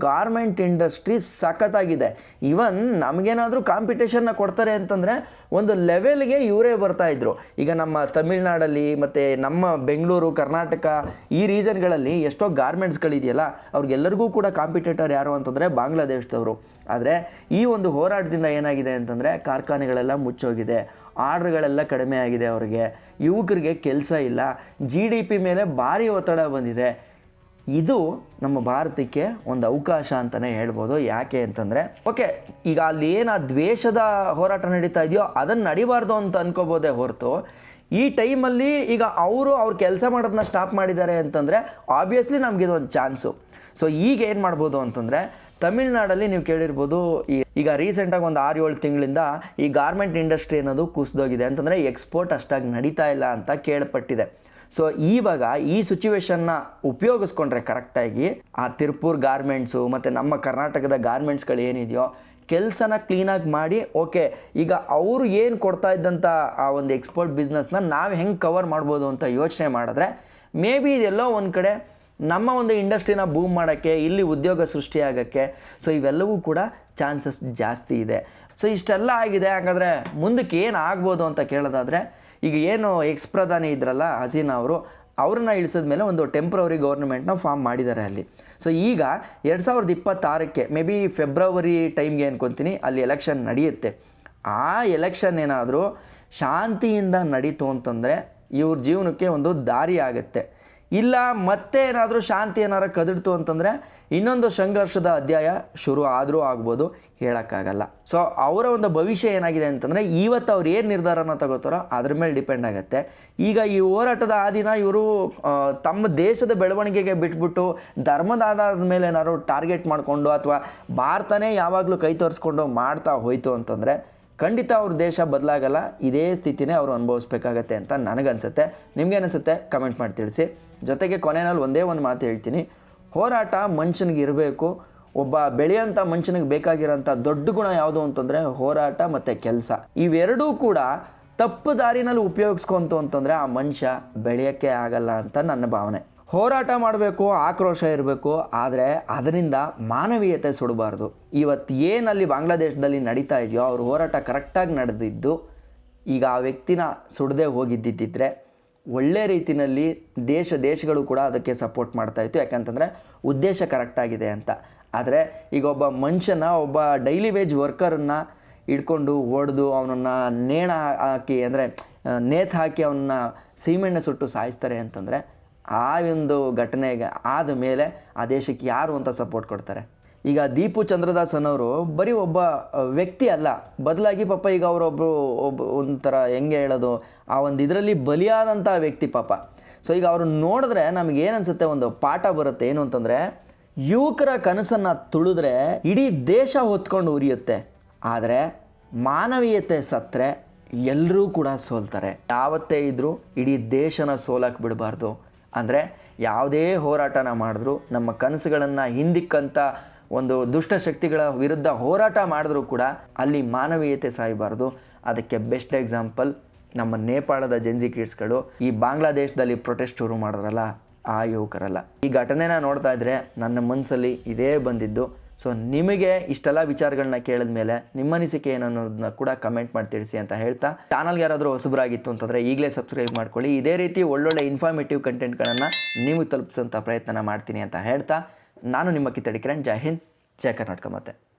ಗಾರ್ಮೆಂಟ್ ಇಂಡಸ್ಟ್ರಿ ಸಖತ್ತಾಗಿದೆ. ಇವನ್ ನಮಗೇನಾದರೂ ಕಾಂಪಿಟೇಷನ್ನ ಕೊಡ್ತಾರೆ ಅಂತಂದರೆ ಒಂದು ಲೆವೆಲ್ಗೆ ಇವರೇ ಬರ್ತಾಯಿದ್ರು. ಈಗ ನಮ್ಮ ತಮಿಳ್ನಾಡಲ್ಲಿ ಮತ್ತು ನಮ್ಮ ಬೆಂಗಳೂರು, ಕರ್ನಾಟಕ ಈ ರೀಸನ್ಗಳಲ್ಲಿ ಎಷ್ಟೋ ಗಾರ್ಮೆಂಟ್ಸ್ಗಳಿದೆಯಲ್ಲ, ಅವ್ರಿಗೆಲ್ಲರಿಗೂ ಕೂಡ ಕಾಂಪಿಟೇಟರ್ ಯಾರು ಅಂತಂದರೆ ಬಾಂಗ್ಲಾದೇಶದವರು. ಆದರೆ ಈ ಒಂದು ಹೋರಾಟದಿಂದ ಏನಾಗಿದೆ ಅಂತಂದರೆ ಕಾರ್ಖಾನೆಗಳೆಲ್ಲ ಮುಚ್ಚೋಗಿದೆ, ಆರ್ಡ್ರ್ಗಳೆಲ್ಲ ಕಡಿಮೆ ಆಗಿದೆ, ಅವ್ರಿಗೆ ಯುವಕರಿಗೆ ಕೆಲಸ ಇಲ್ಲ, GDP ಮೇಲೆ ಭಾರಿ ಒತ್ತಡ ಬಂದಿದೆ. ಇದು ನಮ್ಮ ಭಾರತಕ್ಕೆ ಒಂದು ಅವಕಾಶ ಅಂತಲೇ ಹೇಳ್ಬೋದು. ಯಾಕೆ ಅಂತಂದರೆ ಓಕೆ, ಈಗ ಅಲ್ಲಿ ಏನು ಆ ದ್ವೇಷದ ಹೋರಾಟ ನಡೀತಾ ಇದೆಯೋ ಅದನ್ನು ನಡಿಬಾರ್ದು ಅಂತ ಅನ್ಕೋಬೋದೇ ಹೊರತು, ಈ ಟೈಮಲ್ಲಿ ಈಗ ಅವ್ರ ಕೆಲಸ ಮಾಡೋದನ್ನ ಸ್ಟಾಪ್ ಮಾಡಿದ್ದಾರೆ ಅಂತಂದರೆ ಆಬ್ವಿಯಸ್ಲಿ ನಮಗಿದೊಂದು ಚಾನ್ಸು. ಸೊ ಈಗ ಏನು ಮಾಡ್ಬೋದು ಅಂತಂದರೆ ತಮಿಳ್ನಾಡಲ್ಲಿ ನೀವು ಕೇಳಿರ್ಬೋದು, ಈಗ ರೀಸೆಂಟಾಗಿ ಒಂದು 6-7 ತಿಂಗಳಿಂದ ಈ ಗಾರ್ಮೆಂಟ್ ಇಂಡಸ್ಟ್ರಿ ಅನ್ನೋದು ಕುಸಿದೋಗಿದೆ. ಅಂತಂದರೆ ಎಕ್ಸ್ಪೋರ್ಟ್ ಅಷ್ಟಾಗಿ ನಡೀತಾ ಇಲ್ಲ ಅಂತ ಕೇಳ್ಪಟ್ಟಿದೆ. ಸೊ ಇವಾಗ ಈ ಸಿಚುವೇಶನ್ನ ಉಪಯೋಗಿಸ್ಕೊಂಡ್ರೆ ಕರೆಕ್ಟಾಗಿ ಆ ತಿರುಪೂರ್ ಗಾರ್ಮೆಂಟ್ಸು ಮತ್ತು ನಮ್ಮ ಕರ್ನಾಟಕದ ಗಾರ್ಮೆಂಟ್ಸ್ಗಳು ಏನಿದೆಯೋ ಕೆಲಸನ ಕ್ಲೀನಾಗಿ ಮಾಡಿ, ಓಕೆ ಈಗ ಅವರು ಏನು ಕೊಡ್ತಾ ಇದ್ದಂಥ ಆ ಒಂದು ಎಕ್ಸ್ಪೋರ್ಟ್ ಬಿಸ್ನೆಸ್ನ ನಾವು ಹೆಂಗೆ ಕವರ್ ಮಾಡ್ಬೋದು ಅಂತ ಯೋಚನೆ ಮಾಡಿದ್ರೆ ಮೇ ಬಿ ಇದೆಲ್ಲೋ ಒಂದು ಕಡೆ ನಮ್ಮ ಒಂದು ಇಂಡಸ್ಟ್ರಿನ ಬೂಮ್ ಮಾಡೋಕ್ಕೆ, ಇಲ್ಲಿ ಉದ್ಯೋಗ ಸೃಷ್ಟಿಯಾಗೋಕ್ಕೆ ಸೊ ಇವೆಲ್ಲವೂ ಕೂಡ ಚಾನ್ಸಸ್ ಜಾಸ್ತಿ ಇದೆ. ಸೊ ಇಷ್ಟೆಲ್ಲ ಆಗಿದೆ. ಹಾಗಾದರೆ ಮುಂದಕ್ಕೆ ಏನು ಆಗ್ಬೋದು ಅಂತ ಕೇಳೋದಾದರೆ, ಈಗ ಏನು ಎಕ್ಸ್ ಪ್ರಧಾನಿ ಇದ್ರಲ್ಲ ಹಸೀನಾ ಅವರು, ಅವ್ರನ್ನ ಇಳಿಸಿದ ಮೇಲೆ ಒಂದು ಟೆಂಪ್ರವರಿ ಗೌರ್ಮೆಂಟ್ನ ಫಾರ್ಮ್ ಮಾಡಿದ್ದಾರೆ ಅಲ್ಲಿ. ಸೊ ಈಗ 2026ಕ್ಕೆ ಮೇ ಬಿ ಫೆಬ್ರವರಿ ಟೈಮ್ಗೆ ಅನ್ಕೊತೀನಿ ಅಲ್ಲಿ ಎಲೆಕ್ಷನ್ ನಡೆಯುತ್ತೆ. ಆ ಎಲೆಕ್ಷನ್ ಏನಾದರೂ ಶಾಂತಿಯಿಂದ ನಡೀತು ಅಂತಂದರೆ ಇವ್ರ ಜೀವನಕ್ಕೆ ಒಂದು ದಾರಿ ಆಗುತ್ತೆ. ಇಲ್ಲ ಮತ್ತೆ ಏನಾದರೂ ಶಾಂತಿ ಏನಾರು ಕದಿಡ್ತು ಅಂತಂದರೆ ಇನ್ನೊಂದು ಸಂಘರ್ಷದ ಅಧ್ಯಾಯ ಶುರು ಆದರೂ ಆಗ್ಬೋದು, ಹೇಳೋಕ್ಕಾಗಲ್ಲ. ಸೊ ಅವರ ಒಂದು ಭವಿಷ್ಯ ಏನಾಗಿದೆ ಅಂತಂದರೆ ಇವತ್ತು ಅವ್ರು ಏನು ನಿರ್ಧಾರನ ತಗೋತಾರೋ ಅದ್ರ ಮೇಲೆ ಡಿಪೆಂಡ್ ಆಗುತ್ತೆ. ಈಗ ಈ ಹೋರಾಟದ ಆದಿನ ಇವರು ತಮ್ಮ ದೇಶದ ಬೆಳವಣಿಗೆಗೆ ಬಿಟ್ಬಿಟ್ಟು ಧರ್ಮದ ಆಧಾರದ ಮೇಲೆ ಏನಾದ್ರು ಟಾರ್ಗೆಟ್ ಮಾಡಿಕೊಂಡು ಅಥವಾ ಭಾರತನೇ ಯಾವಾಗಲೂ ಕೈ ತೋರಿಸ್ಕೊಂಡು ಮಾಡ್ತಾ ಹೋಯ್ತು ಅಂತಂದರೆ ಖಂಡಿತ ಅವ್ರ ದೇಶ ಬದಲಾಗಲ್ಲ, ಇದೇ ಸ್ಥಿತಿನೇ ಅವರು ಅನುಭವಿಸ್ಬೇಕಾಗತ್ತೆ ಅಂತ ನನಗನ್ಸುತ್ತೆ. ನಿಮ್ಗೇನಿಸುತ್ತೆ ಕಮೆಂಟ್ ಮಾಡಿ ತಿಳಿಸಿ. ಜೊತೆಗೆ ಕೊನೆಯಲ್ಲಿ ಒಂದೇ ಒಂದು ಮಾತು ಹೇಳ್ತೀನಿ, ಹೋರಾಟ ಮನುಷ್ಯನಿಗೆ ಇರಬೇಕು. ಒಬ್ಬ ಬೆಳೆಯೋಂಥ ಮನುಷ್ಯನಿಗೆ ಬೇಕಾಗಿರೋಂಥ ದೊಡ್ಡ ಗುಣ ಯಾವುದು ಅಂತಂದರೆ ಹೋರಾಟ ಮತ್ತು ಕೆಲಸ. ಇವೆರಡೂ ಕೂಡ ತಪ್ಪು ದಾರಿನಲ್ಲಿ ಉಪಯೋಗಿಸ್ಕೊಂತು ಅಂತಂದರೆ ಆ ಮನುಷ್ಯ ಬೆಳೆಯೋಕ್ಕೆ ಆಗಲ್ಲ ಅಂತ ನನ್ನ ಭಾವನೆ. ಹೋರಾಟ ಮಾಡಬೇಕು, ಆಕ್ರೋಶ ಇರಬೇಕು, ಆದರೆ ಅದರಿಂದ ಮಾನವೀಯತೆ ಸುಡಬಾರ್ದು. ಇವತ್ತು ಏನಲ್ಲಿ ಬಾಂಗ್ಲಾದೇಶದಲ್ಲಿ ನಡೀತಾ ಇದೆಯೋ ಅವ್ರ ಹೋರಾಟ ಕರೆಕ್ಟಾಗಿ ನಡೆದಿದ್ದು, ಈಗ ಆ ವ್ಯಕ್ತಿನ ಸುಡದೆ ಹೋಗಿದ್ದಿದ್ದರೆ ಒಳ್ಳೆ ರೀತಿಯಲ್ಲಿ ದೇಶಗಳು ಕೂಡ ಅದಕ್ಕೆ ಸಪೋರ್ಟ್ ಮಾಡ್ತಾಯಿತ್ತು. ಯಾಕಂತಂದರೆ ಉದ್ದೇಶ ಕರೆಕ್ಟಾಗಿದೆ ಅಂತ. ಆದರೆ ಈಗ ಒಬ್ಬ ಮನುಷ್ಯನ, ಒಬ್ಬ ಡೈಲಿ ವೇಜ್ ವರ್ಕರನ್ನು ಹಿಡ್ಕೊಂಡು ಹೊಡೆದು ಅವನನ್ನು ನೇಣ ಹಾಕಿ, ಅಂದರೆ ನೇತು ಹಾಕಿ ಅವನ್ನ ಸೀಮೆಣ್ಣೆ ಸುಟ್ಟು ಸಾಯಿಸ್ತಾರೆ ಅಂತಂದರೆ ಆ ಒಂದು ಘಟನೆಗೆ ಆದ ಮೇಲೆ ಆ ದೇಶಕ್ಕೆ ಯಾರು ಅಂತ ಸಪೋರ್ಟ್ ಕೊಡ್ತಾರೆ? ಈಗ ದೀಪು ಚಂದ್ರದಾಸನ್ ಅವರು ಬರೀ ಒಬ್ಬ ವ್ಯಕ್ತಿ ಅಲ್ಲ, ಬದಲಾಗಿ ಪಾಪ ಈಗ ಒಬ್ಬ ಒಂಥರ ಹೆಂಗೆ ಹೇಳೋದು, ಆ ಒಂದು ಇದರಲ್ಲಿ ಬಲಿಯಾದಂಥ ವ್ಯಕ್ತಿ ಪಾಪ. ಸೊ ಈಗ ಅವರು ನೋಡಿದ್ರೆ ನಮಗೇನು ಅನಿಸುತ್ತೆ, ಒಂದು ಪಾಠ ಬರುತ್ತೆ. ಏನು ಅಂತಂದರೆ, ಯುವಕರ ಕನಸನ್ನು ತುಳಿದ್ರೆ ಇಡೀ ದೇಶ ಹೊತ್ಕೊಂಡು ಉರಿಯುತ್ತೆ, ಆದರೆ ಮಾನವೀಯತೆ ಸತ್ತರೆ ಎಲ್ಲರೂ ಕೂಡ ಸೋಲ್ತಾರೆ. ಯಾವತ್ತೇ ಇದ್ದರೂ ಇಡೀ ದೇಶನ ಸೋಲಕ್ಕೆ ಬಿಡಬಾರ್ದು. ಅಂದರೆ ಯಾವುದೇ ಹೋರಾಟನ ಮಾಡಿದ್ರು, ನಮ್ಮ ಕನಸುಗಳನ್ನು ಹಿಂದಿಕ್ಕಂಥ ಒಂದು ದುಷ್ಟಶಕ್ತಿಗಳ ವಿರುದ್ಧ ಹೋರಾಟ ಮಾಡಿದ್ರೂ ಕೂಡ ಅಲ್ಲಿ ಮಾನವೀಯತೆ ಸಾಯಬಾರ್ದು. ಅದಕ್ಕೆ ಬೆಸ್ಟ್ ಎಕ್ಸಾಂಪಲ್ ನಮ್ಮ ನೇಪಾಳದ ಜೆನ್ಜಿ ಕಿಡ್ಸ್ಗಳು ಈ ಬಾಂಗ್ಲಾದೇಶದಲ್ಲಿ ಪ್ರೊಟೆಸ್ಟ್ ಶುರು ಮಾಡಿದ್ರಲ್ಲ ಆ ಯುವಕರಲ್ಲ. ಈ ಘಟನೆನ ನೋಡ್ತಾ ಇದ್ದರೆ ನನ್ನ ಮನಸ್ಸಲ್ಲಿ ಇದೇ ಬಂದಿದ್ದು. ಸೊ ನಿಮಗೆ ಇಷ್ಟೆಲ್ಲ ವಿಚಾರಗಳನ್ನ ಕೇಳಿದ ಮೇಲೆ ನಿಮ್ಮ ಅನಿಸಿಕೆ ಏನನ್ನೋದನ್ನ ಕೂಡ ಕಮೆಂಟ್ ಮಾಡಿ ತಿಳಿಸಿ ಅಂತ ಹೇಳ್ತಾ, ಚಾನಲ್ಗೆ ಯಾರಾದರೂ ಹೊಸಬರಾಗಿತ್ತು ಅಂತಂದರೆ ಈಗಲೇ ಸಬ್ಸ್ಕ್ರೈಬ್ ಮಾಡ್ಕೊಳ್ಳಿ. ಇದೇ ರೀತಿ ಒಳ್ಳೊಳ್ಳೆ ಇನ್ಫಾರ್ಮೇಟಿವ್ ಕಂಟೆಂಟ್ಗಳನ್ನು ನೀವು ತಲುಪಿಸೋಂಥ ಪ್ರಯತ್ನ ಮಾಡ್ತೀನಿ ಅಂತ ಹೇಳ್ತಾ, ನಾನು ನಿಮ್ಮ ಕಿತ್ತಡಿ ಕಿರಣ್. ಜೈ ಹಿಂದ್, ಜೈ ಕರ್ನಾಟಕ. ಮತ್ತೆ